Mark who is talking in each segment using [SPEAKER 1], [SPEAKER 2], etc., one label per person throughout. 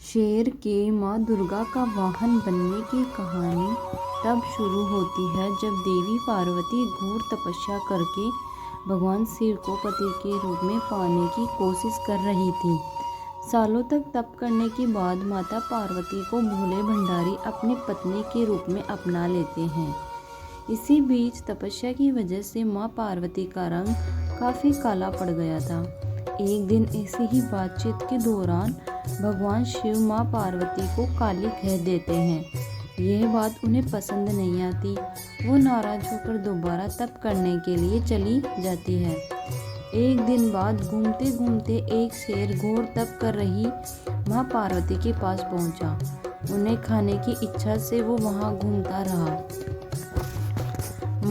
[SPEAKER 1] शेर के माँ दुर्गा का वाहन बनने की कहानी तब शुरू होती है जब देवी पार्वती घोर तपस्या करके भगवान शिव को पति के रूप में पाने की कोशिश कर रही थी। सालों तक तप करने के बाद माता पार्वती को भोले भंडारी अपनी पत्नी के रूप में अपना लेते हैं। इसी बीच तपस्या की वजह से माँ पार्वती का रंग काफ़ी काला पड़ गया था। एक दिन ऐसी ही बातचीत के दौरान भगवान शिव माँ पार्वती को काली कह देते हैं। यह बात उन्हें पसंद नहीं आती। वो नाराज होकर दोबारा तप करने के लिए चली जाती है। एक दिन बाद घूमते घूमते एक शेर घोर तप कर रही माँ पार्वती के पास पहुंचा। उन्हें खाने की इच्छा से वो वहां घूमता रहा।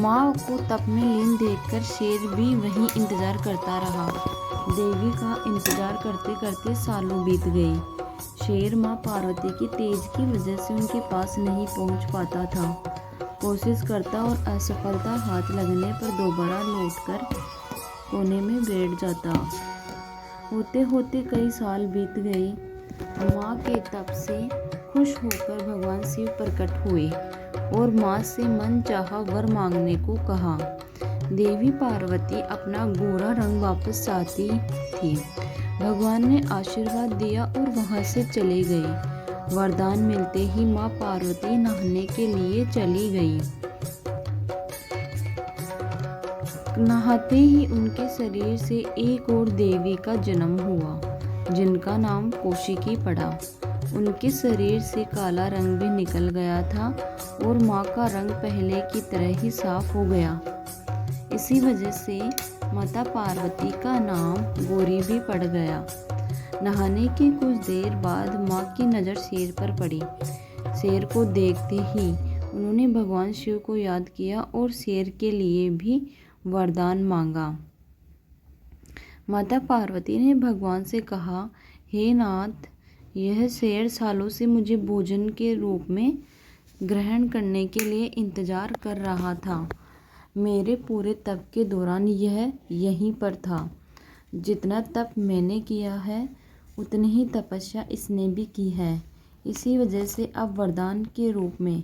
[SPEAKER 1] माँ को तप में लीन देखकर शेर भी वहीं इंतजार करता रहा। देवी का इंतजार करते करते सालों बीत गई। शेर माँ पार्वती की तेज की वजह से उनके पास नहीं पहुंच पाता था। कोशिश करता और असफलता हाथ लगने पर दोबारा लौटकर कोने में बैठ जाता। होते होते कई साल बीत गए। माँ के तप से खुश होकर भगवान शिव प्रकट हुए और माँ से मन चाहा वर मांगने को कहा। देवी पार्वती अपना गोरा रंग वापस चाहती थी। भगवान ने आशीर्वाद दिया और वहां से चले गए। वरदान मिलते ही माँ पार्वती नहाने के लिए चली गई। नहाते ही उनके शरीर से एक और देवी का जन्म हुआ, जिनका नाम कौशिकी पड़ा। उनके शरीर से काला रंग भी निकल गया था और माँ का रंग पहले की तरह ही साफ हो गया। इसी वजह से माता पार्वती का नाम गौरी भी पड़ गया। नहाने के कुछ देर बाद माँ की नज़र शेर पर पड़ी। शेर को देखते ही उन्होंने भगवान शिव को याद किया और शेर के लिए भी वरदान मांगा। माता पार्वती ने भगवान से कहा, हे नाथ, यह शेर सालों से मुझे भोजन के रूप में ग्रहण करने के लिए इंतजार कर रहा था। मेरे पूरे तप के दौरान यह यहीं पर था। जितना तप मैंने किया है उतनी ही तपस्या इसने भी की है। इसी वजह से अब वरदान के रूप में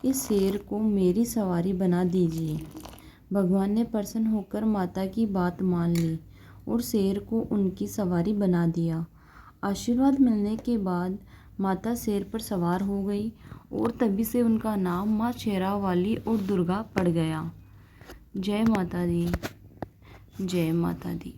[SPEAKER 1] इस शेर को मेरी सवारी बना दीजिए। भगवान ने प्रसन्न होकर माता की बात मान ली और शेर को उनकी सवारी बना दिया। आशीर्वाद मिलने के बाद माता शेर पर सवार हो गई और तभी से उनका नाम माँ शेरावाली और दुर्गा पड़ गया। जय माता दी, जय माता दी।